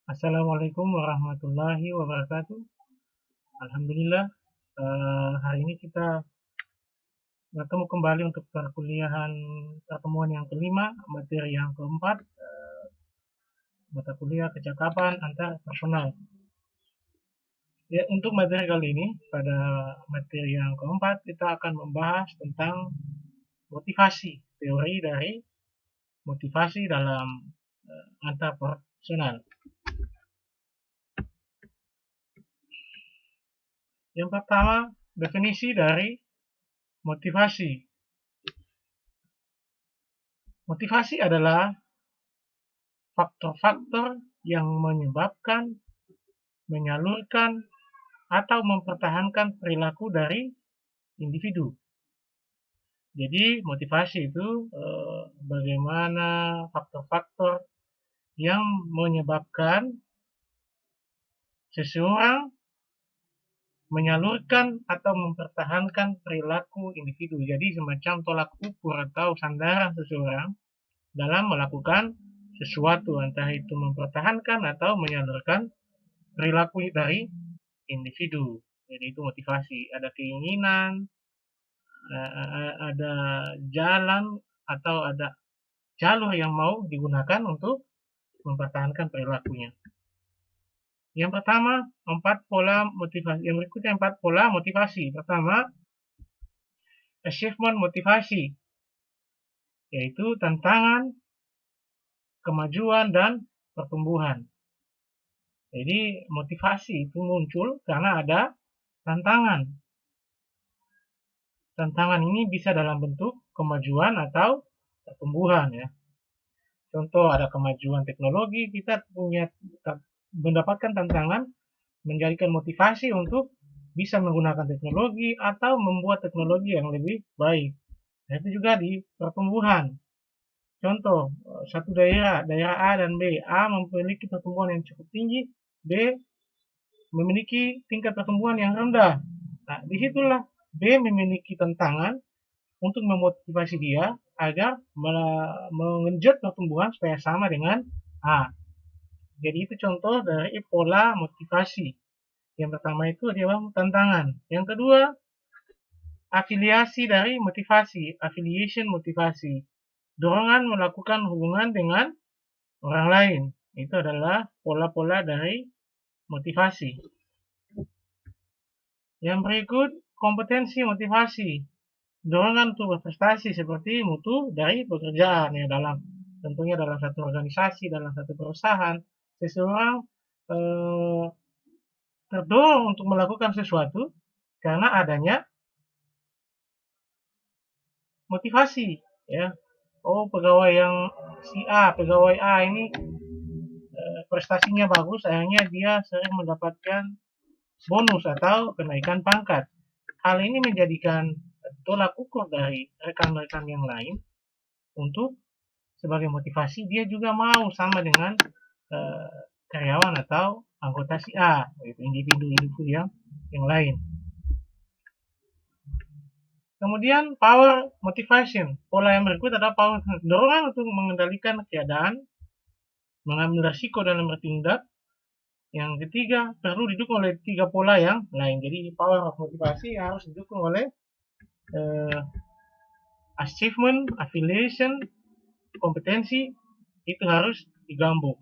Assalamualaikum warahmatullahi wabarakatuh. Alhamdulillah, hari ini kita bertemu kembali untuk pertemuan yang kelima, materi yang keempat, mata kuliah kecakapan antar personal. Ya, untuk materi kali ini, pada materi yang keempat, kita akan membahas tentang motivasi, teori dari motivasi dalam antar personal. Yang pertama, definisi dari motivasi. Motivasi adalah faktor-faktor yang menyebabkan, menyalurkan, atau mempertahankan perilaku dari individu. Jadi motivasi itu bagaimana faktor-faktor yang menyebabkan seseorang menyalurkan atau mempertahankan perilaku individu. Jadi semacam tolak ukur atau sandaran seseorang dalam melakukan sesuatu, entah itu mempertahankan atau menyalurkan perilaku dari individu. Jadi itu motivasi. Ada keinginan, ada jalan atau ada jalur yang mau digunakan untuk mempertahankan perilakunya. Yang pertama, 4 pola motivasi. Yang berikutnya 4 pola motivasi. Pertama, achievement motivasi, yaitu tantangan, kemajuan, dan pertumbuhan. Jadi motivasi itu muncul karena ada tantangan. Tantangan ini bisa dalam bentuk kemajuan atau pertumbuhan ya. Contoh ada kemajuan teknologi, kita mendapatkan tantangan menjadikan motivasi untuk bisa menggunakan teknologi atau membuat teknologi yang lebih baik. Nah, itu juga di pertumbuhan. Contoh, satu daerah A dan B. A memiliki pertumbuhan yang cukup tinggi, B memiliki tingkat pertumbuhan yang rendah. Nah, disitulah B memiliki tantangan untuk memotivasi dia agar mengenjot pertumbuhan supaya sama dengan A. Jadi itu contoh dari pola motivasi. Yang pertama itu adalah tantangan. Yang kedua, afiliasi dari motivasi, affiliation motivasi. Dorongan melakukan hubungan dengan orang lain. Itu adalah pola-pola dari motivasi. Yang berikut, kompetensi motivasi. Dorongan untuk berprestasi seperti mutu dari pekerjaan ya, tentunya dalam satu organisasi, dalam satu perusahaan, seseorang terdorong untuk melakukan sesuatu karena adanya motivasi ya. Oh, pegawai A ini prestasinya bagus, akhirnya dia sering mendapatkan bonus atau kenaikan pangkat. Hal ini menjadikan tolak ukur dari rekan-rekan yang lain untuk sebagai motivasi dia juga mau sama dengan karyawan atau anggota si A, yaitu individu-individu yang lain. Kemudian power motivation. Pola yang berikut adalah power dorongan untuk mengendalikan keadaan, mengambil risiko dalam bertindak. Yang ketiga, perlu didukung oleh 3 pola yang lain. Jadi power of motivasi harus didukung oleh achievement, affiliation, kompetensi, itu harus digabung.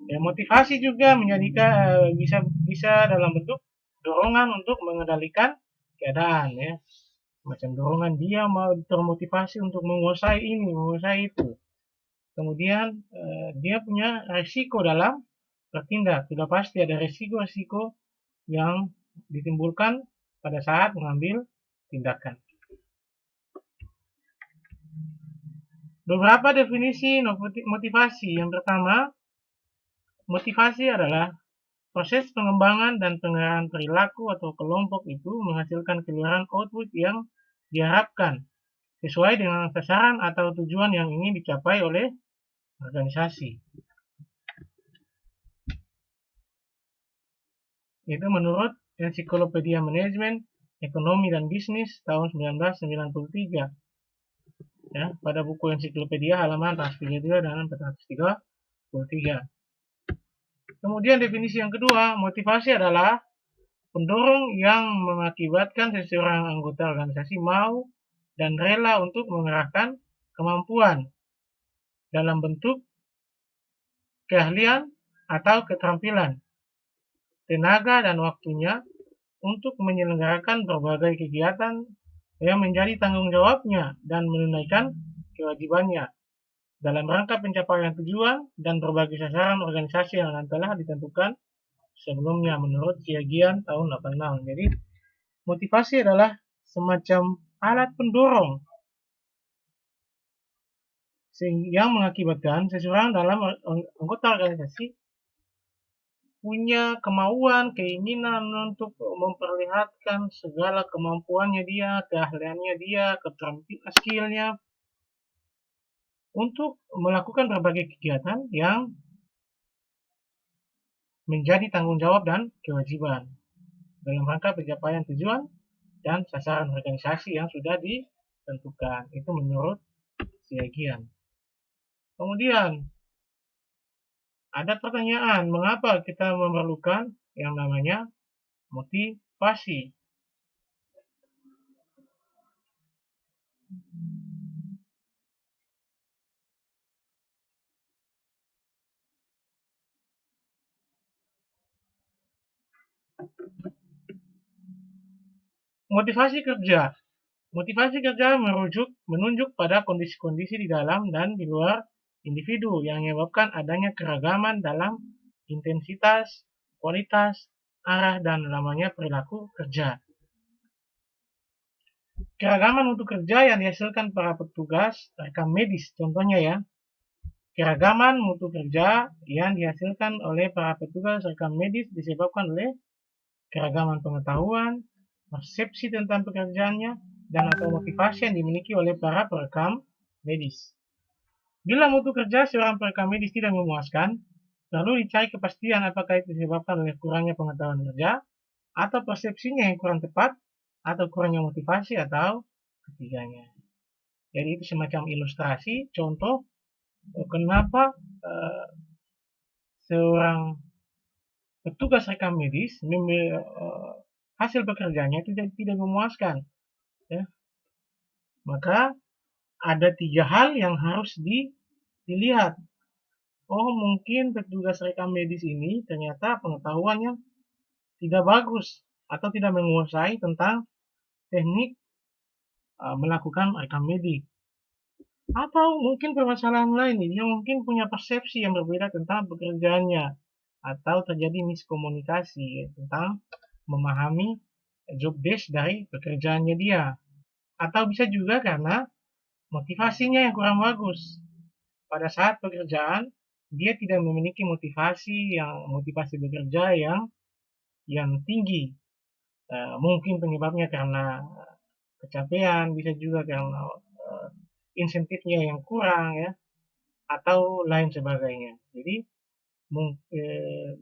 Ya, motivasi juga menjadikan bisa dalam bentuk dorongan untuk mengendalikan keadaan ya. Macam dorongan dia mau termotivasi untuk menguasai ini, menguasai itu. Kemudian dia punya resiko dalam bertindak. Sudah pasti ada resiko-resiko yang ditimbulkan pada saat mengambil tindakan. Beberapa definisi motivasi. Yang pertama, motivasi adalah proses pengembangan dan pengarahan perilaku atau kelompok itu menghasilkan keluaran output yang diharapkan sesuai dengan sasaran atau tujuan yang ingin dicapai oleh organisasi. Itu menurut Ensiklopedia Manajemen Ekonomi dan Bisnis tahun 1993. Ya, pada buku ensiklopedia halaman 432 dan 433. Kemudian definisi yang kedua, motivasi adalah pendorong yang mengakibatkan seseorang anggota organisasi mau dan rela untuk mengerahkan kemampuan dalam bentuk keahlian atau keterampilan, tenaga dan waktunya untuk menyelenggarakan berbagai kegiatan yang menjadi tanggung jawabnya dan menunaikan kewajibannya dalam rangka pencapaian tujuan dan berbagai sasaran organisasi yang telah ditentukan sebelumnya menurut Siagian tahun 86. Jadi motivasi adalah semacam alat pendorong yang mengakibatkan seseorang dalam anggota organisasi punya kemauan, keinginan untuk memperlihatkan segala kemampuannya dia, keahliannya dia, keterampilan skillnya untuk melakukan berbagai kegiatan yang menjadi tanggung jawab dan kewajiban dalam rangka pencapaian tujuan dan sasaran organisasi yang sudah ditentukan. Itu menurut Siagian. Kemudian ada pertanyaan, mengapa kita memerlukan yang namanya motivasi? Motivasi kerja. Motivasi kerja menunjuk pada kondisi-kondisi di dalam dan di luar individu yang menyebabkan adanya keragaman dalam intensitas, kualitas, arah, dan namanya perilaku kerja. Keragaman untuk kerja yang dihasilkan para petugas rekam medis, contohnya ya. Keragaman mutu kerja yang dihasilkan oleh para petugas rekam medis disebabkan oleh keragaman pengetahuan, persepsi tentang pekerjaannya, dan atau motivasi yang dimiliki oleh para perekam medis. Bila mutu kerja seorang perekam medis tidak memuaskan, lalu dicari kepastian apakah itu disebabkan oleh kurangnya pengetahuan kerja, atau persepsinya yang kurang tepat, atau kurangnya motivasi, atau ketiganya. Jadi itu semacam ilustrasi, contoh kenapa seorang petugas rekam medis hasil pekerjaannya itu tidak memuaskan. Ya. Maka ada 3 hal yang harus dilihat. Oh, mungkin petugas rekam medis ini ternyata pengetahuannya tidak bagus atau tidak menguasai tentang teknik melakukan rekam medik. Atau mungkin permasalahan lain, dia mungkin punya persepsi yang berbeda tentang pekerjaannya atau terjadi miskomunikasi tentang memahami job desk dari pekerjaannya dia. Atau bisa juga karena motivasinya yang kurang bagus. Pada saat pekerjaan, dia tidak memiliki motivasi bekerja yang tinggi. Mungkin penyebabnya karena kecapean, bisa juga karena insentifnya yang kurang ya, atau lain sebagainya. Jadi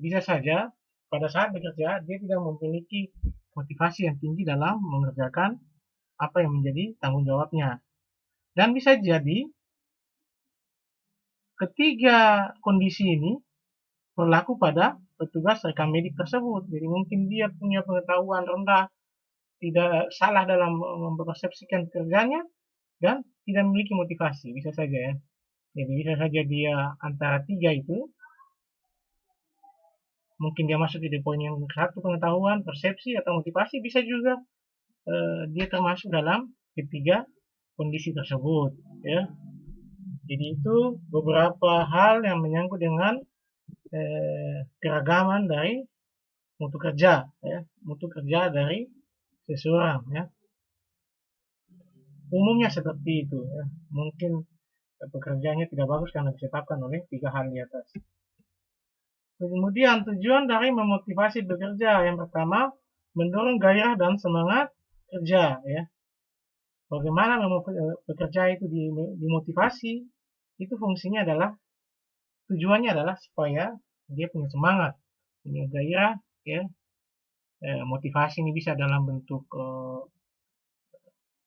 bisa saja pada saat bekerja dia tidak memiliki motivasi yang tinggi dalam mengerjakan apa yang menjadi tanggung jawabnya. Dan bisa jadi ketiga kondisi ini berlaku pada petugas rekam medik tersebut. Jadi mungkin dia punya pengetahuan rendah, tidak salah dalam mempersepsikan pekerjaannya, dan tidak memiliki motivasi, bisa saja ya. Jadi bisa saja dia antara 3 itu, mungkin dia masuk di poin yang 1, pengetahuan, persepsi, atau motivasi. Bisa juga dia termasuk dalam ketiga kondisi tersebut ya. Jadi itu beberapa hal yang menyangkut dengan keragaman dari mutu kerja ya, mutu kerja dari seseorang ya. Umumnya seperti itu ya. Mungkin pekerjaannya tidak bagus karena disebabkan oleh 3 hal di atas. Kemudian tujuan dari memotivasi bekerja, yang pertama mendorong gairah dan semangat kerja ya. Bagaimana bekerja itu dimotivasi, itu fungsinya adalah, tujuannya adalah supaya dia punya semangat, punya gairah ya, Motivasi ini bisa dalam bentuk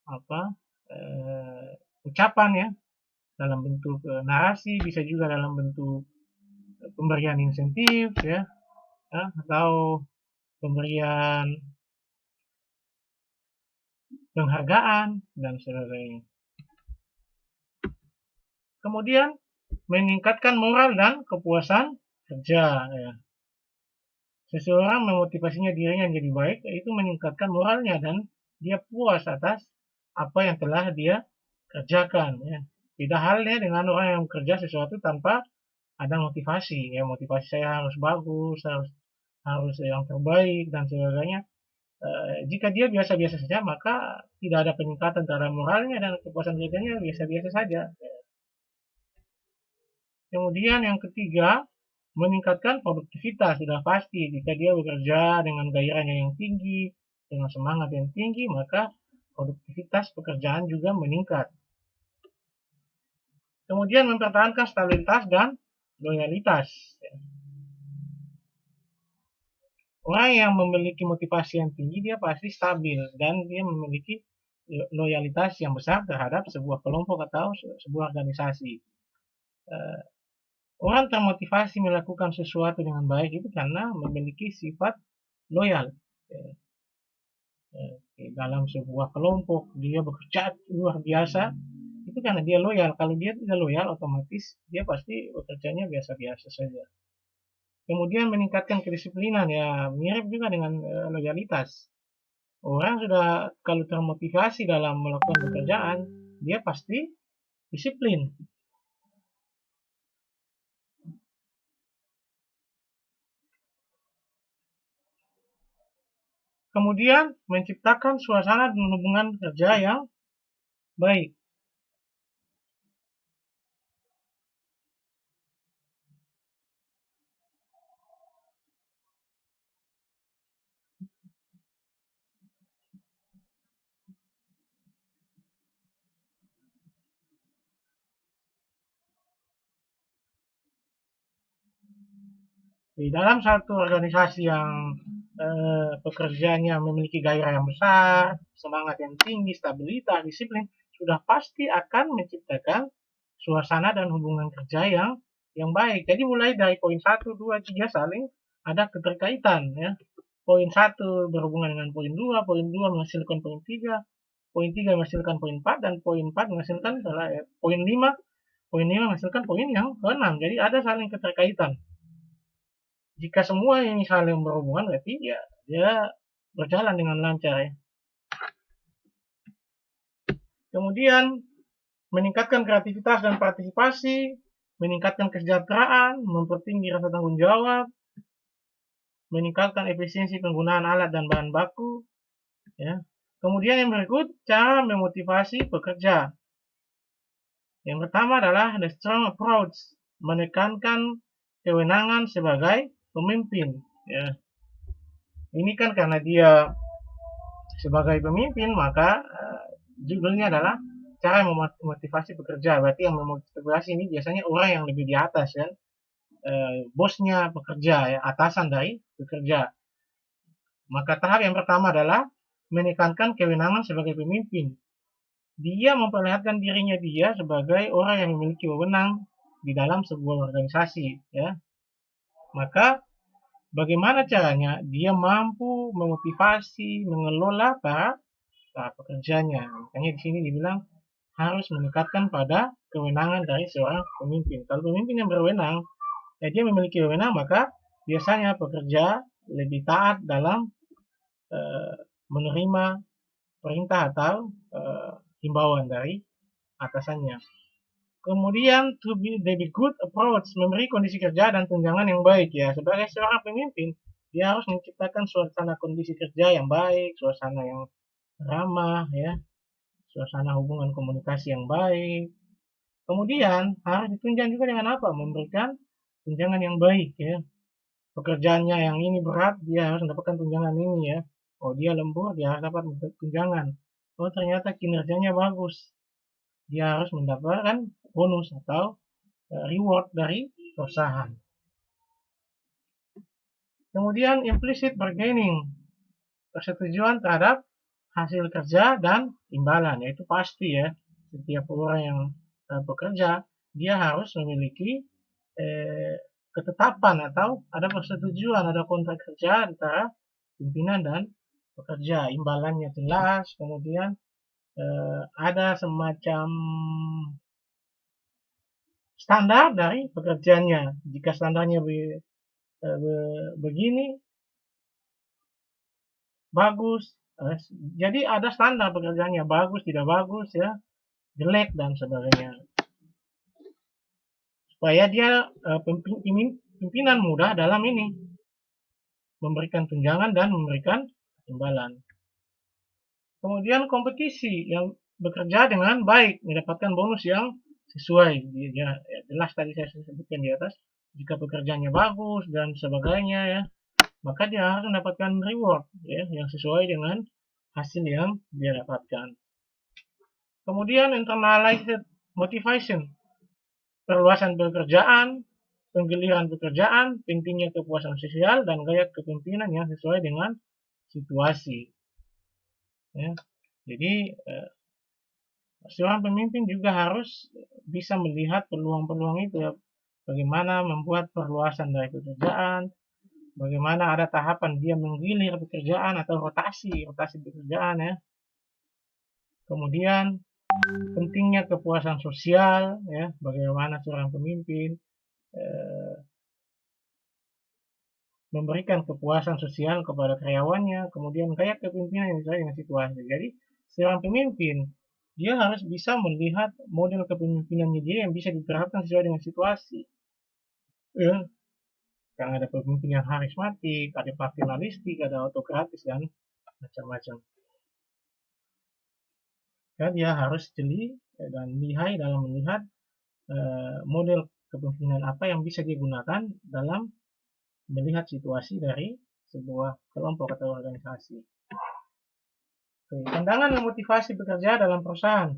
apa ucapan ya, dalam bentuk narasi, bisa juga dalam bentuk pemberian insentif ya, atau pemberian penghargaan dan sebagainya. Kemudian meningkatkan moral dan kepuasan kerja ya. Seseorang memotivasinya dirinya menjadi baik, itu meningkatkan moralnya dan dia puas atas apa yang telah dia kerjakan ya. Beda halnya dengan orang yang bekerja sesuatu tanpa ada motivasi ya, motivasi saya harus bagus, harus yang terbaik dan sebagainya. Jika dia biasa-biasa saja, maka tidak ada peningkatan terhadap moralnya dan kepuasan kerjanya biasa-biasa saja. Kemudian yang ketiga, meningkatkan produktivitas. Sudah pasti jika dia bekerja dengan gairahnya yang tinggi, dengan semangat yang tinggi, maka produktivitas pekerjaan juga meningkat. Kemudian mempertahankan stabilitas dan loyalitas. Orang yang memiliki motivasi yang tinggi, dia pasti stabil dan dia memiliki loyalitas yang besar terhadap sebuah kelompok atau sebuah organisasi. Orang termotivasi melakukan sesuatu dengan baik itu karena memiliki sifat loyal. Dalam sebuah kelompok, dia bekerja luar biasa, itu karena dia loyal. Kalau dia tidak loyal, otomatis dia pasti bekerjanya biasa-biasa saja. Kemudian meningkatkan kedisiplinan, ya mirip juga dengan loyalitas. Orang sudah kalau termotivasi dalam melakukan pekerjaan, dia pasti disiplin. Kemudian menciptakan suasana dan hubungan kerja yang baik. Di dalam satu organisasi yang pekerjaannya memiliki gairah yang besar, semangat yang tinggi, stabilitas, disiplin, sudah pasti akan menciptakan suasana dan hubungan kerja yang baik. Jadi mulai dari poin 1, 2, 3 saling ada keterkaitan ya. Poin 1 berhubungan dengan poin 2, poin 2 menghasilkan poin 3 menghasilkan poin 4, dan poin 4 menghasilkan poin 5, poin 5 menghasilkan poin yang ke-6. Jadi ada saling keterkaitan. Jika semua ini saling berhubungan, berarti ya dia berjalan dengan lancar ya. Kemudian meningkatkan kreativitas dan partisipasi, meningkatkan kesejahteraan, mempertinggi rasa tanggung jawab, meningkatkan efisiensi penggunaan alat dan bahan baku ya. Kemudian yang berikut, cara memotivasi pekerja. Yang pertama adalah the strong approach, menekankan kewenangan sebagai pemimpin ya. Ini kan karena dia sebagai pemimpin, maka judulnya adalah cara memotivasi pekerja. Berarti yang memotivasi ini biasanya orang yang lebih di atas ya, bosnya pekerja ya, atasan dari pekerja. Maka tahap yang pertama adalah menekankan kewenangan sebagai pemimpin. Dia memperlihatkan dirinya dia sebagai orang yang memiliki wewenang di dalam sebuah organisasi ya. Maka bagaimana caranya dia mampu memotivasi, mengelola para pekerjanya. Makanya di sini dibilang harus meningkatkan pada kewenangan dari seorang pemimpin. Kalau pemimpin yang berwenang, ya dia memiliki wewenang, maka biasanya pekerja lebih taat dalam menerima perintah atau himbauan dari atasannya. Kemudian to be good approach, memberi kondisi kerja dan tunjangan yang baik ya. Sebagai seorang pemimpin, dia harus menciptakan suasana kondisi kerja yang baik, suasana yang ramah ya, suasana hubungan komunikasi yang baik. Kemudian harus ditunjang juga dengan apa? Memberikan tunjangan yang baik ya. Pekerjaannya yang ini berat, dia harus mendapatkan tunjangan ini ya. Oh dia lembur, dia harus dapat tunjangan. Oh ternyata kinerjanya bagus, dia harus mendapatkan bonus atau reward dari perusahaan. Kemudian implicit bargaining, persetujuan terhadap hasil kerja dan imbalan, yaitu pasti ya, setiap orang yang bekerja dia harus memiliki ketetapan atau ada persetujuan, ada kontrak kerja antara pimpinan dan pekerja, imbalannya jelas, kemudian ada semacam standar dari pekerjaannya. Jika standarnya begini, bagus. Jadi ada standar pekerjaannya, bagus, tidak bagus, ya, jelek, dan sebagainya. Supaya dia pimpinan mudah dalam ini, memberikan tunjangan dan memberikan imbalan. Kemudian kompetisi yang bekerja dengan baik, mendapatkan bonus yang sesuai. Ya, jelas tadi saya sebutkan di atas, jika pekerjaannya bagus dan sebagainya, ya, maka dia harus mendapatkan reward, ya, yang sesuai dengan hasil yang dia dapatkan. Kemudian internalized motivation, perluasan pekerjaan, penggiliran pekerjaan, pentingnya kepuasan sosial, dan gaya kepemimpinan yang sesuai dengan situasi. Ya, jadi seorang pemimpin juga harus bisa melihat peluang-peluang itu, ya. Bagaimana membuat perluasan dari pekerjaan, bagaimana ada tahapan dia menggilir pekerjaan atau rotasi pekerjaan, ya. Kemudian pentingnya kepuasan sosial, ya, bagaimana seorang pemimpin memberikan kepuasan sosial kepada karyawannya, kemudian gaya kepemimpinan yang sesuai dengan situasi. Jadi seorang pemimpin dia harus bisa melihat model kepemimpinannya dia yang bisa diterapkan sesuai dengan situasi. Ya, yang ada pemimpin yang karismatik, ada paternalistik, ada autokratis, dan macam-macam. Ya, dia harus jeli dan lihai dalam melihat model kepemimpinan apa yang bisa digunakan dalam melihat situasi dari sebuah kelompok atau organisasi. Pandangan dan motivasi bekerja dalam perusahaan.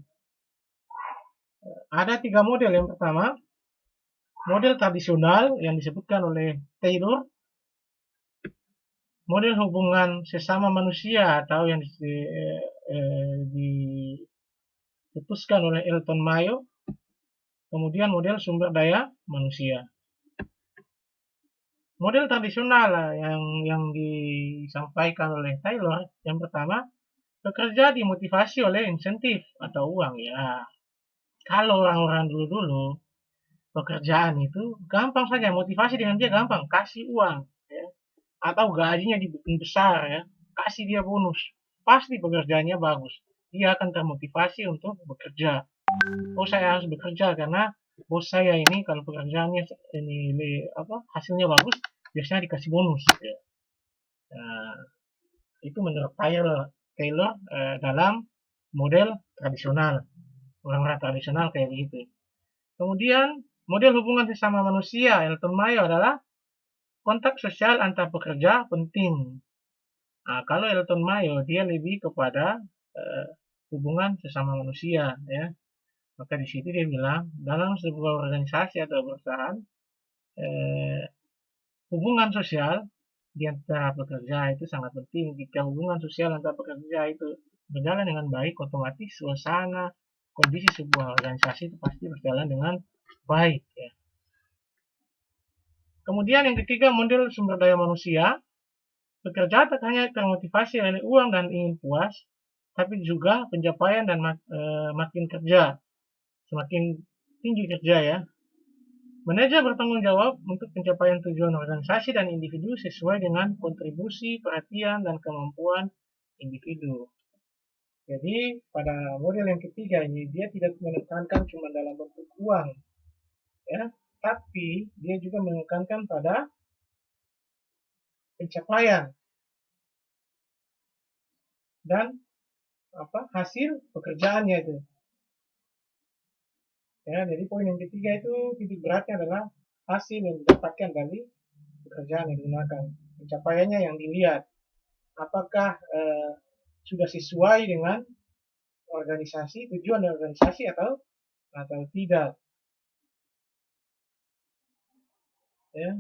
Ada 3 model. Yang pertama, model tradisional yang disebutkan oleh Taylor, model hubungan sesama manusia atau yang diputuskan oleh Elton Mayo, kemudian model sumber daya manusia. Model tradisional yang disampaikan oleh Taylor, yang pertama, bekerja dimotivasi oleh insentif atau uang, ya. Kalau orang-orang dulu-dulu, pekerjaan itu gampang saja, motivasi dengan dia gampang, kasih uang, ya. Atau gajinya dibikin besar, ya, kasih dia bonus, pasti pekerjaannya bagus, dia akan termotivasi untuk bekerja. Oh, saya harus bekerja karena bos saya ini kalau pekerjaannya ini hasilnya bagus, biasanya dikasih bonus, ya. Nah, itu menurut Taylor dalam model tradisional, orang-orang tradisional kayak begitu. Kemudian model hubungan sesama manusia Elton Mayo adalah kontak sosial antar pekerja penting. Nah, kalau Elton Mayo dia lebih kepada hubungan sesama manusia, ya. Maka di situ dia bilang dalam sebuah organisasi atau perusahaan hubungan sosial di antara pekerja itu sangat penting. Jika hubungan sosial antara pekerja itu berjalan dengan baik, otomatis suasana kondisi sebuah organisasi itu pasti berjalan dengan baik, ya. Kemudian yang ketiga, model sumber daya manusia. Pekerja tak hanya termotivasi oleh uang dan ingin puas, tapi juga pencapaian dan makin kerja, semakin tinggi kerja, ya. Manajer bertanggung jawab untuk pencapaian tujuan organisasi dan individu sesuai dengan kontribusi, perhatian, dan kemampuan individu. Jadi pada model yang ketiga ini dia tidak menekankan cuma dalam bentuk uang, ya, tapi dia juga menekankan pada pencapaian dan hasil pekerjaannya itu. Ya, jadi poin yang ketiga itu titik beratnya adalah hasil yang didapatkan dari pekerjaan yang digunakan, pencapaiannya yang dilihat, apakah sudah sesuai dengan organisasi, tujuan organisasi atau tidak, ya.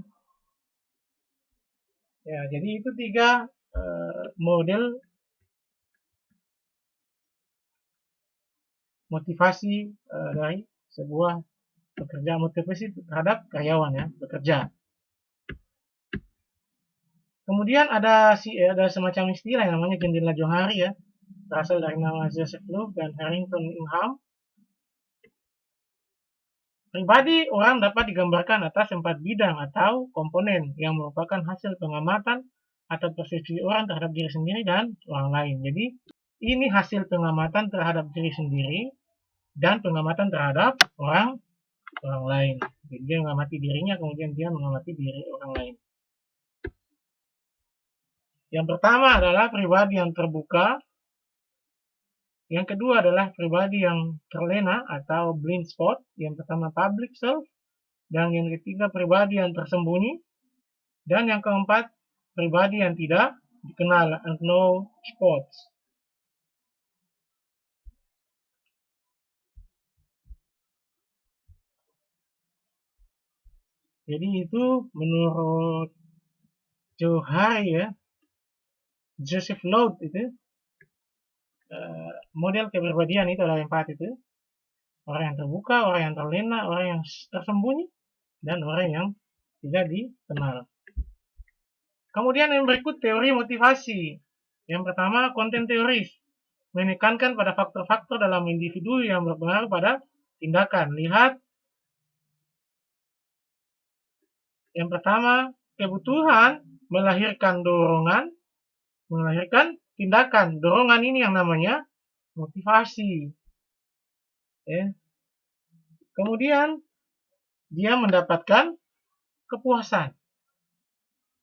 Ya, jadi itu 3 model motivasi dari sebuah pekerja, motivasi terhadap karyawan ya, bekerja. Kemudian ada semacam istilah yang namanya jendela Johari ya, berasal dari nama Joseph Loeb dan Harrington Ingham. Pribadi orang dapat digambarkan atas 4 bidang atau komponen yang merupakan hasil pengamatan atau persepsi orang terhadap diri sendiri dan orang lain. Jadi ini hasil pengamatan terhadap diri sendiri dan pengamatan terhadap orang lain. Jadi dia mengamati dirinya, kemudian dia mengamati diri orang lain. Yang pertama adalah pribadi yang terbuka. Yang kedua adalah pribadi yang terlena atau blind spot. Yang pertama public self. Dan yang ketiga pribadi yang tersembunyi. Dan yang keempat pribadi yang tidak dikenal, unknown spots. Jadi itu menurut Johari ya, Joseph Loeb itu, model kepribadian itu adalah 4 itu. Orang yang terbuka, orang yang terlena, orang yang tersembunyi, dan orang yang tidak dikenal. Kemudian yang berikut teori motivasi. Yang pertama, konten teoris. Menekankan pada faktor-faktor dalam individu yang berpengaruh pada tindakan. Lihat. Yang pertama, kebutuhan melahirkan dorongan, melahirkan tindakan. Dorongan ini yang namanya motivasi. Ya. Kemudian, dia mendapatkan kepuasan.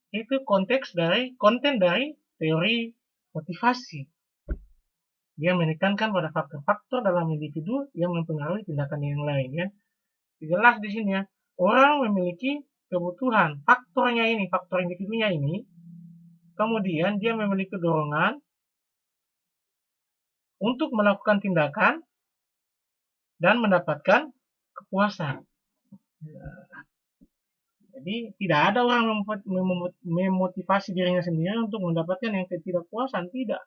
Itu konten dari teori motivasi. Dia menekankan pada faktor-faktor dalam individu yang mempengaruhi tindakan yang lain ya. Jelas di sini ya. Orang memiliki kebutuhan, faktornya ini, faktor individunya ini. Kemudian dia memiliki dorongan untuk melakukan tindakan dan mendapatkan kepuasan. Jadi tidak ada orang memotivasi dirinya sendiri untuk mendapatkan yang ketidakpuasan, tidak.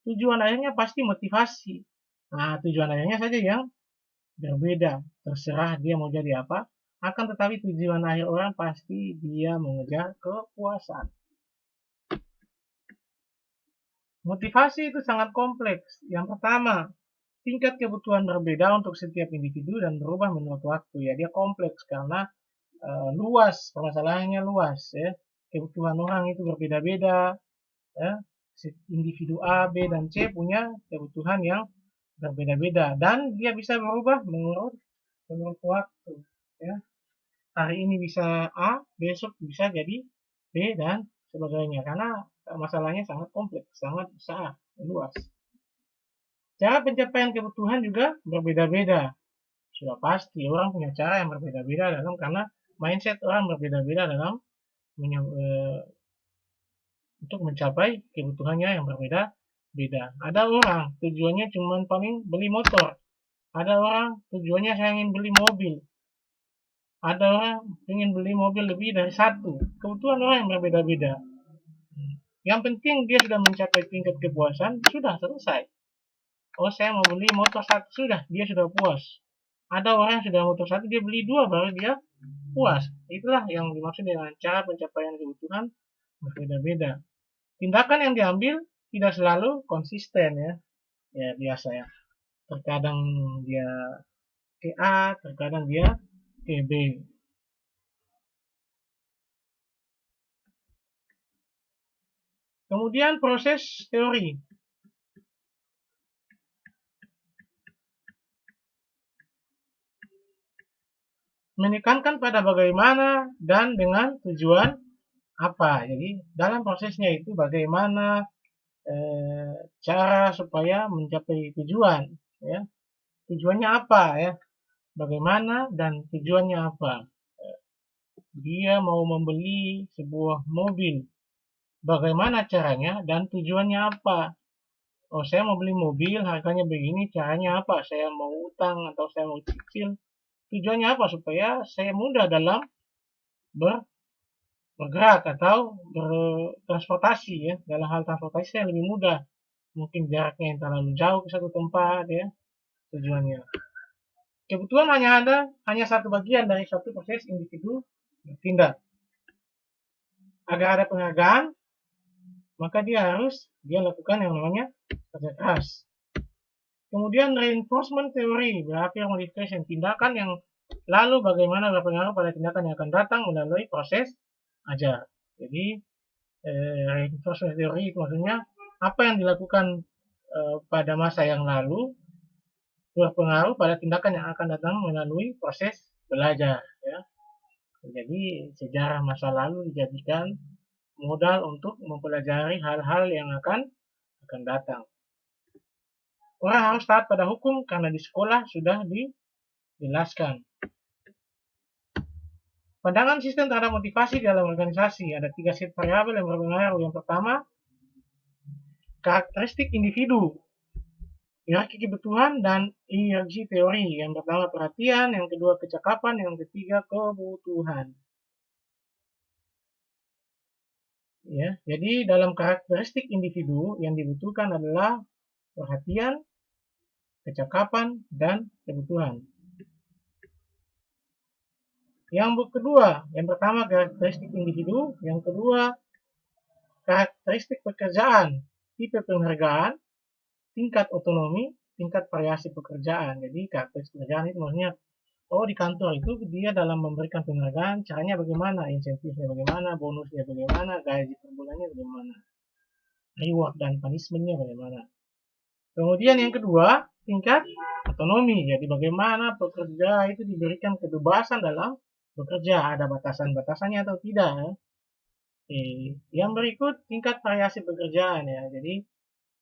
Tujuan akhirnya pasti motivasi. Nah, tujuan akhirnya saja yang berbeda. Terserah dia mau jadi apa. Akan tetapi tujuan akhir orang pasti dia mengejar kepuasan. Motivasi itu sangat kompleks. Yang pertama, tingkat kebutuhan berbeda untuk setiap individu dan berubah menurut waktu. Ya, dia kompleks karena luas, permasalahannya luas ya. Kebutuhan orang itu berbeda-beda ya. Individu A, B, dan C punya kebutuhan yang berbeda-beda dan dia bisa berubah menurut waktu ya. Hari ini bisa A, besok bisa jadi B dan sebagainya karena masalahnya sangat kompleks, sangat besar, luas. Cara pencapaian kebutuhan juga berbeda-beda. Sudah pasti orang punya cara yang berbeda-beda dalam karena mindset orang berbeda-beda dalam untuk mencapai kebutuhannya yang berbeda-beda. Ada orang tujuannya cuma paling beli motor. Ada orang tujuannya saya ingin beli mobil. Ada orang ingin beli mobil lebih dari satu. Kebutuhan orang yang berbeda-beda. Yang penting dia sudah mencapai tingkat kepuasan, sudah selesai. Oh, saya mau beli motor satu, sudah, dia sudah puas. Ada orang yang sudah motor satu, dia beli 2, baru dia puas. Itulah yang dimaksud dengan cara pencapaian kebutuhan berbeda-beda. Tindakan yang diambil tidak selalu konsisten ya. Ya biasa ya. Terkadang dia ke A, terkadang dia ke B. Kemudian proses teori. Menekankan pada bagaimana dan dengan tujuan apa. Jadi dalam prosesnya itu bagaimana cara supaya mencapai tujuan ya. Tujuannya apa ya? Bagaimana dan tujuannya apa? Dia mau membeli sebuah mobil. Bagaimana caranya dan tujuannya apa? Oh, saya mau beli mobil, harganya begini, caranya apa? Saya mau utang atau saya mau cicil. Tujuannya apa? Supaya saya mudah dalam bergerak atau bertransportasi ya. Dalam hal transportasi yang lebih mudah. Mungkin jaraknya yang terlalu jauh ke satu tempat ya tujuannya. Kebutuhan hanya satu bagian dari suatu proses individu bertindak. Agar ada penghargaan, maka dia lakukan yang namanya kerja keras. Kemudian reinforcement theory, behavior modification, tindakan yang lalu bagaimana berpengaruh pada tindakan yang akan datang melalui proses ajar. Jadi reinforcement theory itu maksudnya apa yang dilakukan pada masa yang lalu berpengaruh pada tindakan yang akan datang melalui proses belajar. Ya. Jadi sejarah masa lalu dijadikan modal untuk mempelajari hal-hal yang akan datang. Orang harus taat pada hukum karena di sekolah sudah dijelaskan. Pandangan sistem terhadap motivasi dalam organisasi. Ada 3 set variabel yang berpengaruh. Yang pertama, karakteristik individu, hierarki kebutuhan, dan energi teori. Yang pertama perhatian, yang kedua kecakapan, yang ketiga kebutuhan. Ya, jadi dalam karakteristik individu yang dibutuhkan adalah perhatian, kecakapan, dan kebutuhan. Yang kedua, yang pertama karakteristik individu, yang kedua karakteristik pekerjaan, tipe penghargaan, tingkat otonomi, tingkat variasi pekerjaan. Jadi karakteristik pekerjaan itu maksudnya, di kantor itu dia dalam memberikan penghargaan, caranya bagaimana, insentifnya bagaimana, bonusnya bagaimana, gaji per bulannya bagaimana, reward dan punishmentnya bagaimana. Kemudian yang kedua, tingkat otonomi. Jadi bagaimana pekerja itu diberikan kebebasan dalam bekerja, ada batasan-batasannya atau tidak. Yang berikut tingkat variasi pekerjaan ya. Jadi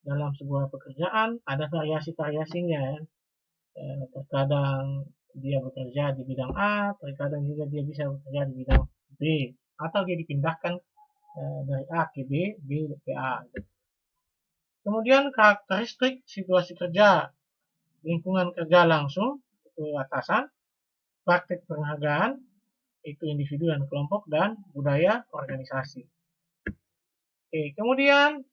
dalam sebuah pekerjaan ada variasi-variasinya. Terkadang dia bekerja di bidang A, terkadang juga dia bisa bekerja di bidang B, atau dia dipindahkan dari A ke B, B ke A. Kemudian karakteristik situasi kerja, lingkungan kerja langsung, itu atasan, praktik penghargaan, itu individu dan kelompok, dan budaya organisasi. Kemudian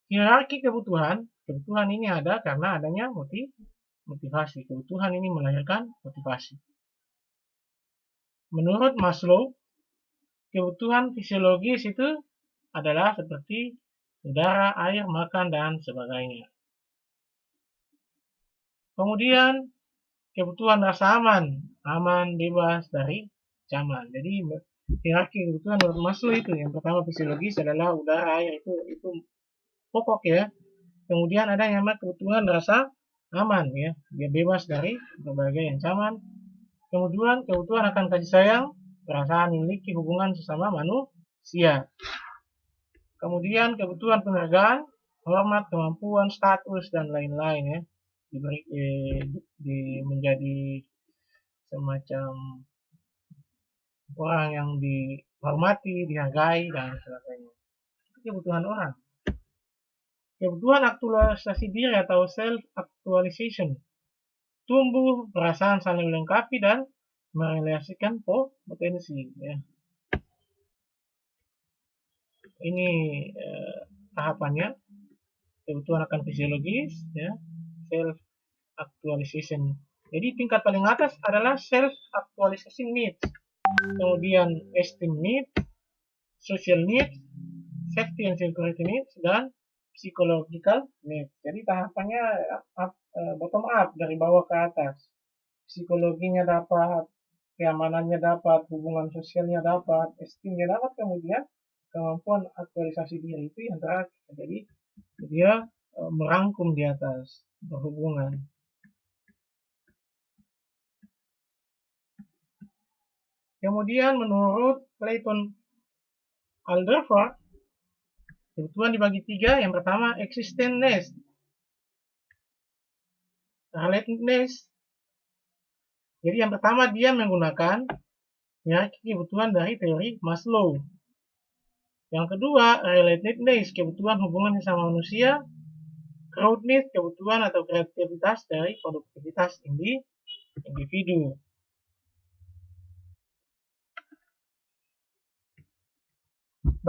hierarki kebutuhan. Kebutuhan ini ada karena adanya motivasi. Kebutuhan ini melahirkan motivasi. Menurut Maslow, kebutuhan fisiologis itu adalah seperti udara, air, makan, dan sebagainya. Kemudian kebutuhan rasa aman, bebas dari ancaman. Jadi hierarki kebutuhan menurut Maslow itu yang pertama fisiologis adalah udara, air, itu pokok ya. Kemudian ada yang namanya kebutuhan rasa aman ya, dia bebas dari berbagai ancaman. Kemudian kebutuhan akan kasih sayang, perasaan memiliki hubungan sesama manusia. Kemudian kebutuhan penghargaan, hormat, kemampuan, status, dan lain-lain ya. Menjadi semacam orang yang dihormati, dihargai, dan sebagainya. Itu kebutuhan orang. Kebutuhan aktualisasi diri atau self-actualization. Tumbuh, perasaan saling melengkapi, dan merealisasikan potensi. Ya. Ini tahapannya. Kebutuhan akan fisiologis, ya, self-actualization. Jadi tingkat paling atas adalah self-actualization needs. Kemudian esteem needs, social needs, safety and security needs, dan psychological needs. Jadi tahapannya bottom up, dari bawah ke atas. Psikologinya dapat, keamanannya dapat, hubungan sosialnya dapat, esteemnya dapat, kemudian kemampuan aktualisasi diri itu yang terakhir. Jadi dia merangkum di atas berhubungan. Kemudian menurut Clayton Alderfer, kebutuhan dibagi 3. Yang pertama existence relatedness. Jadi yang pertama dia menggunakan hierarki kebutuhan dari teori Maslow. Yang kedua relatedness, kebutuhan hubungan sesama manusia. Crowdness, kebutuhan atau kreativitas dari produktivitas individu.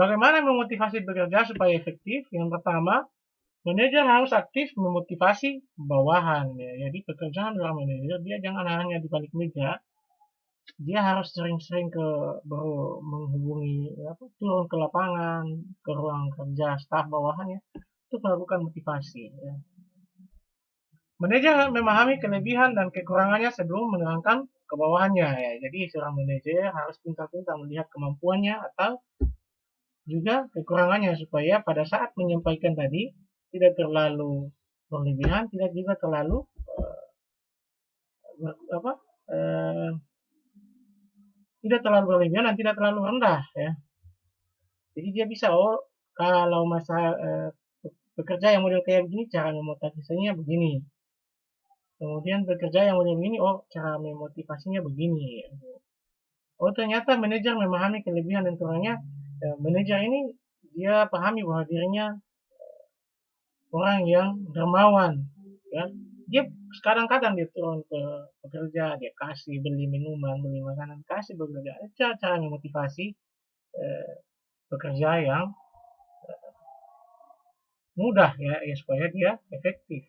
Bagaimana memotivasi bekerja supaya efektif? Yang pertama, manajer harus aktif memotivasi bawahan. Ya. Jadi pekerjaan seorang manajer, dia jangan hanya di balik meja, dia harus sering-sering menghubungi, turun ke lapangan, ke ruang kerja staf bawahannya, untuk melakukan motivasi. Ya. Manajer memahami kelebihan dan kekurangannya sebelum menerangkan ke bawahannya. Ya. Jadi seorang manajer harus pintar-pintar melihat kemampuannya atau juga kekurangannya supaya pada saat menyampaikan tadi tidak terlalu berlebihan, tidak juga terlalu apa tidak terlalu berlebihan dan tidak terlalu rendah ya. Jadi dia bisa kalau masa bekerja yang model kayak begini cara memotivasinya begini. Kemudian bekerja yang model begini, cara memotivasinya begini. Ya. Ternyata manajer memahami kelebihan dan kekurangannya. Manajer ini dia pahami bahwa dirinya orang yang dermawan, ya. Dia kadang-kadang dia turun ke pekerja, dia kasih beli minuman, beli makanan, kasih bekerja. Cara memotivasi pekerja yang mudah ya supaya dia efektif.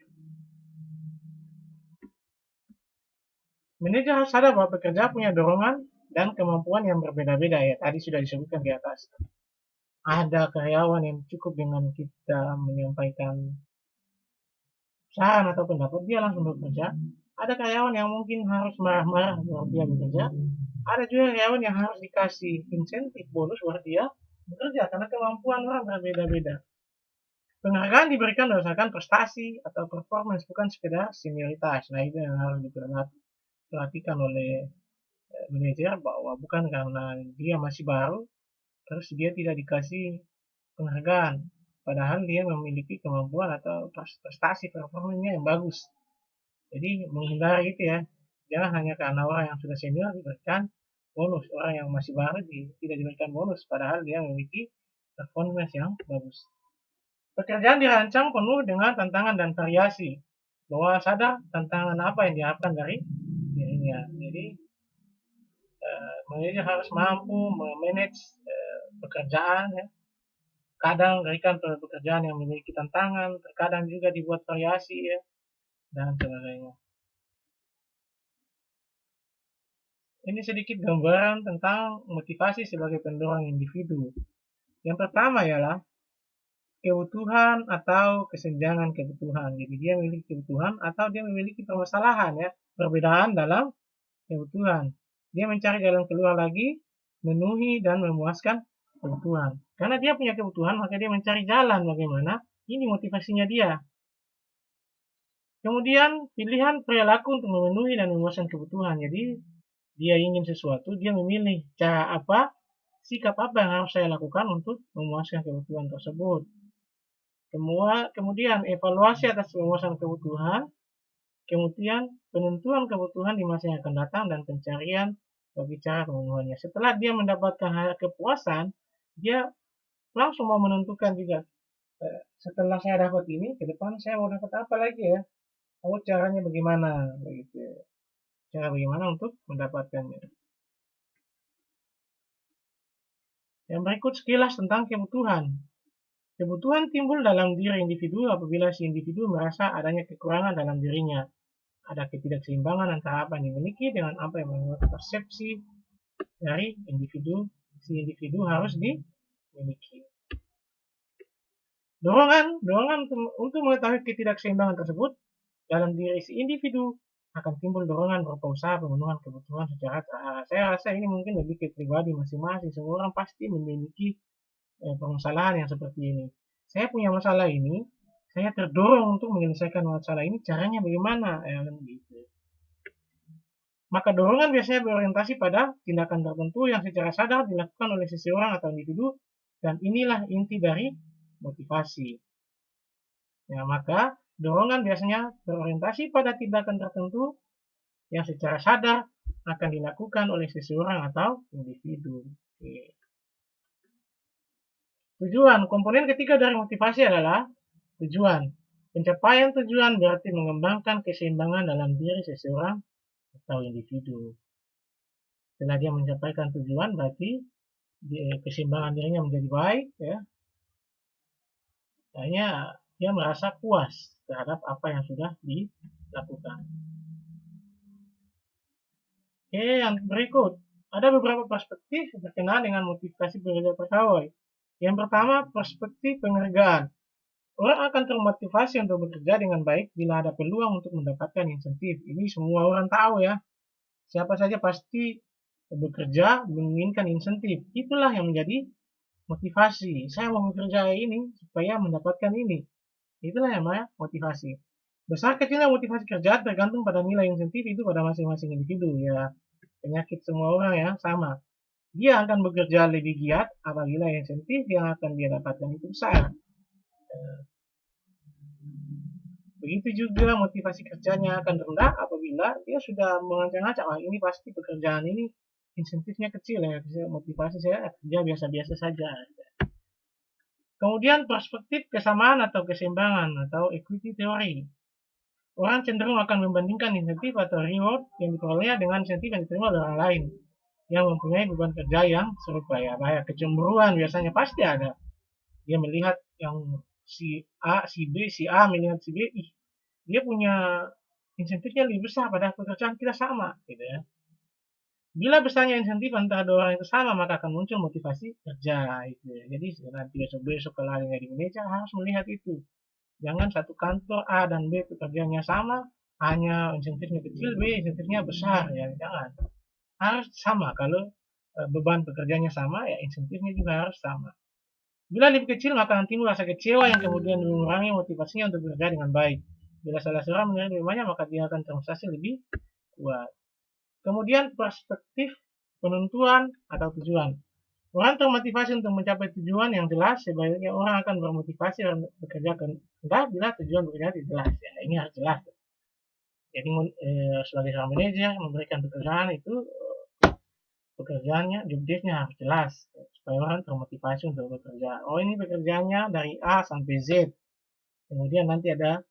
Manajer harus sadar bahwa pekerja punya dorongan dan kemampuan yang berbeda-beda ya. Tadi sudah disebutkan di atas. Ada karyawan yang cukup dengan kita menyampaikan saran atau pendapat dia langsung bekerja. Ada karyawan yang mungkin harus marah-marah buat dia bekerja. Ada juga karyawan yang harus dikasih insentif bonus buat dia bekerja karena kemampuan orang berbeda-beda. Penghargaan diberikan berdasarkan prestasi atau performance, bukan sekedar senioritas. Nah, itu yang harus diperhatikan oleh manajer, bahwa bukan karena dia masih baru terus dia tidak dikasih penghargaan, padahal dia memiliki kemampuan atau prestasi performanya yang bagus. Jadi menghindari itu ya, jangan hanya karena orang yang sudah senior diberikan bonus, orang yang masih baru tidak diberikan bonus padahal dia memiliki performance yang bagus. Pekerjaan dirancang penuh dengan tantangan dan variasi, bahwa sadar tantangan apa yang diharapkan dari dirinya. Jadi manajer harus mampu memanage pekerjaan ya. Kadang berikan pekerjaan yang memiliki tantangan, terkadang juga dibuat variasi ya, dan sebagainya. Ini sedikit gambaran tentang motivasi sebagai pendorong individu. Yang pertama ialah kebutuhan atau kesenjangan kebutuhan. Jadi dia memiliki kebutuhan atau dia memiliki permasalahan ya, perbedaan dalam kebutuhan. Dia mencari jalan keluar lagi, memenuhi dan memuaskan kebutuhan. Karena dia punya kebutuhan, maka dia mencari jalan bagaimana. Ini motivasinya dia. Kemudian pilihan perilaku untuk memenuhi dan memuaskan kebutuhan. Jadi dia ingin sesuatu, dia memilih cara apa, sikap apa yang harus saya lakukan untuk memuaskan kebutuhan tersebut. Kemudian evaluasi atas pemuasan kebutuhan, kemudian penentuan kebutuhan di masa yang akan datang, dan pencarian bagi cara pemenuhannya. Setelah dia mendapatkan hal kepuasan, dia langsung mau menentukan juga, setelah saya dapat ini, ke depan saya mau dapat apa lagi ya? Caranya bagaimana? Begitu. Cara bagaimana untuk mendapatkannya. Yang berikut sekilas tentang kebutuhan. Kebutuhan timbul dalam diri individu apabila si individu merasa adanya kekurangan dalam dirinya. Ada ketidakseimbangan antara apa yang dimiliki dengan apa yang menurut persepsi dari individu. Si individu harus dimiliki. Dorongan untuk mengetahui ketidakseimbangan tersebut dalam diri si individu akan timbul dorongan berupa usaha pemenuhan kebutuhan secara terarah. Saya rasa ini mungkin lebih ke pribadi masing-masing. Semua orang pasti memiliki permasalahan yang seperti ini. Saya punya masalah ini, saya terdorong untuk menyelesaikan masalah ini, caranya bagaimana? Gitu. Maka dorongan biasanya berorientasi pada tindakan tertentu yang secara sadar dilakukan oleh seseorang atau individu, dan inilah inti dari motivasi. Ya, maka dorongan biasanya berorientasi pada tindakan tertentu yang secara sadar akan dilakukan oleh seseorang atau individu. Oke. Tujuan, komponen ketiga dari motivasi adalah tujuan. Pencapaian tujuan berarti mengembangkan keseimbangan dalam diri seseorang atau individu. Setelah dia mencapaikan tujuan, berarti keseimbangan dirinya menjadi baik, ya, akhirnya dia merasa puas terhadap apa yang sudah dilakukan. Oke, yang berikut. Ada beberapa perspektif berkenaan dengan motivasi bekerja pegawai. Yang pertama, perspektif penghargaan. Orang akan termotivasi untuk bekerja dengan baik bila ada peluang untuk mendapatkan insentif. Ini semua orang tahu ya. Siapa saja pasti bekerja menginginkan insentif. Itulah yang menjadi motivasi. Saya mau bekerja ini supaya mendapatkan ini. Itulah yang namanya motivasi. Besar kecilnya motivasi kerja tergantung pada nilai insentif itu pada masing-masing individu ya. Penyakit semua orang ya sama. Dia akan bekerja lebih giat apabila insentif yang akan dia dapatkan itu besar. Begitu juga motivasi kerjanya akan rendah apabila dia sudah mengancang-ancang, ini pasti pekerjaan ini insentifnya kecil ya, motivasi saya kerja biasa-biasa saja. Kemudian perspektif kesamaan atau keseimbangan atau equity theory. Orang cenderung akan membandingkan insentif atau reward yang diperolehnya dengan insentif yang diterima oleh orang lain yang mempunyai beban kerja yang serupa ya. Bahaya kecemburuan biasanya pasti ada. Dia melihat yang si A, si B, si A melihat si B, dia punya insentifnya lebih besar pada pekerjaan kita sama, gitu ya. Bila besarnya insentif antara dua orang itu sama, maka akan muncul motivasi kerja, gitu ya. Jadi nanti besok-besok kalau ada yang di manajer harus melihat itu. Jangan satu kantor A dan B pekerjaannya sama, hanya insentifnya kecil, B insentifnya besar, ya jangan. Harus sama kalau beban pekerjaannya sama, ya insentifnya juga harus sama. Bila lebih kecil, maka nanti merasa kecewa yang kemudian mengurangi motivasinya untuk bekerja dengan baik. Bila salah seorang menerima lebih banyak, maka dia akan termotivasi lebih kuat. Kemudian perspektif penentuan atau tujuan. Orang termotivasi untuk mencapai tujuan yang jelas, sebaliknya orang akan bermotivasi bekerja rendah bila tujuan bekerja tidak jelas. Ya, ini harus jelas. Jadi sebagai seorang manajer memberikan pekerjaan itu pekerjaannya, job desk-nya harus jelas supaya orang termotivasi untuk bekerja. Oh ini pekerjaannya dari A sampai Z. Kemudian nanti ada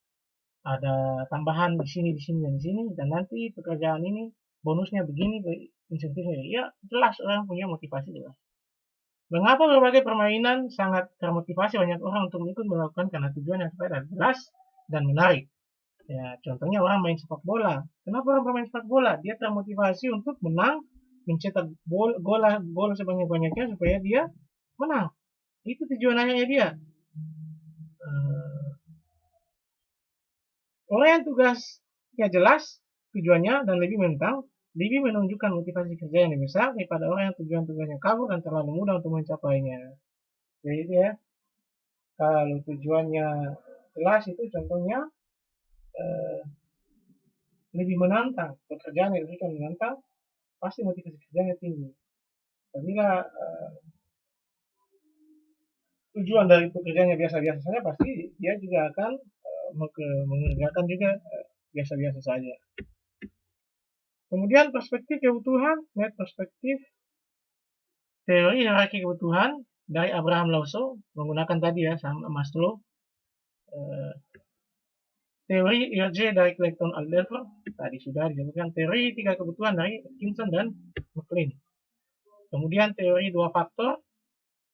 tambahan di sini dan di sini dan nanti pekerjaan ini bonusnya begini, insentifnya ya jelas orang punya motivasi jelas. Mengapa berbagai permainan sangat termotivasi banyak orang untuk ikut melakukan karena tujuan yang supaya jelas dan menarik. Ya contohnya orang main sepak bola. Kenapa orang bermain sepak bola? Dia termotivasi untuk menang, mencetak gol sebanyak-banyaknya supaya dia menang. Itu tujuan akhirnya dia. Orang yang tugasnya jelas tujuannya dan lebih menunjukkan motivasi kerja yang lebih besar daripada orang yang tujuannya kabur dan terlalu mudah untuk mencapainya. Jadi ya, kalau tujuannya jelas itu contohnya lebih menantang, pekerjaan yang lebih menantang, pasti motivasi kerjanya tinggi. Apabila tujuan dari pekerjaannya biasa-biasa saja, pasti dia juga akan mengerjakan juga biasa-biasa saja. Kemudian perspektif kebutuhan, perspektif teori hierarki kebutuhan dari Abraham Maslow menggunakan tadi ya sama Maslow. Teori IRJ dari Clayton Alderfer tadi sudah disebutkan. Teori 3 kebutuhan dari Atkinson dan McLean. Kemudian teori 2 faktor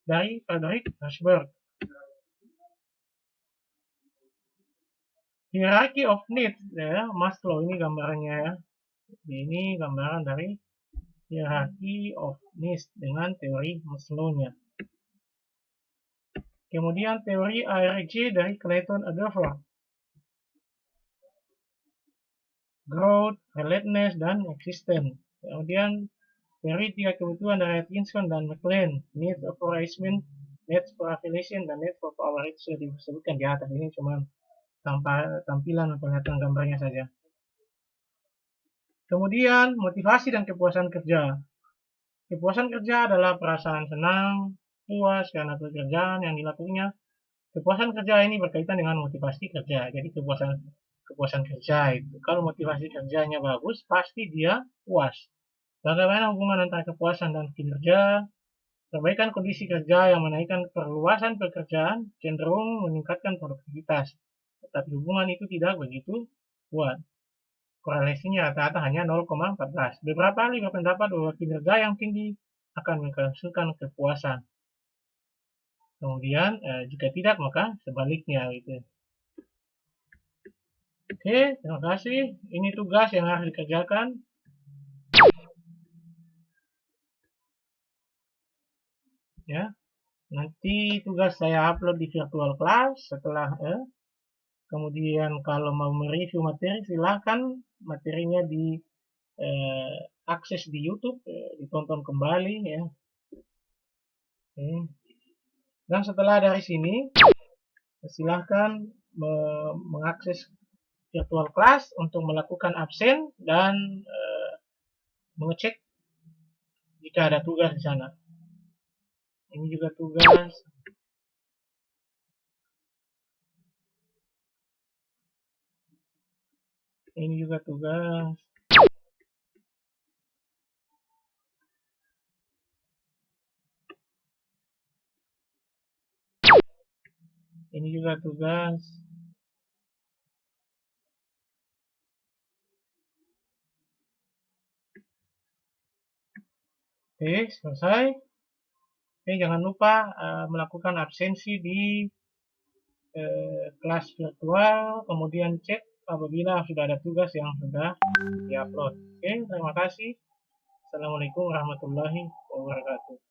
dari Frederick Hershberg. Hierarchy of needs ya, Maslow ini gambarannya ya. Ini gambaran dari hierarchy of needs dengan teori Maslow-nya. Kemudian teori ARJ dari Clayton Alderfer. Growth, relatedness, dan existence. Kemudian teori 3 kebutuhan dari Atkinson dan McLean. Needs of arrangement, needs for affiliation, dan needs for power. Itu sudah disebutkan di atas. Ini cuma tampilan penglihatan gambarnya saja. Kemudian motivasi dan kepuasan kerja. Kepuasan kerja adalah perasaan senang, puas karena pekerjaan yang dilakukannya. Kepuasan kerja ini berkaitan dengan motivasi kerja. Jadi kepuasan kerja itu, kalau motivasi kerjanya bagus, pasti dia puas. Bagaimana hubungan antara kepuasan dan kinerja? Perbaikan kondisi kerja yang menaikkan perluasan pekerjaan cenderung meningkatkan produktivitas. Tetapi hubungan itu tidak begitu kuat. Korelasinya rata-rata hanya 0,14. Beberapa ahli berpendapat bahwa kinerja yang tinggi akan menghasilkan kepuasan. Kemudian jika tidak maka sebaliknya gitu. Oke, terima kasih. Ini tugas yang harus dikerjakan. Ya, nanti tugas saya upload di virtual class setelah kemudian kalau mau mereview materi silahkan materinya di akses di YouTube, ditonton kembali ya. Oke. Dan setelah dari sini silahkan mengakses virtual class untuk melakukan absen dan mengecek jika ada tugas di sana. Ini juga tugas. Ini juga tugas. Ini juga tugas. Oke, selesai. Oke, jangan lupa melakukan absensi di kelas virtual, kemudian cek apabila sudah ada tugas yang sudah diupload. Oke, terima kasih. Assalamualaikum warahmatullahi wabarakatuh.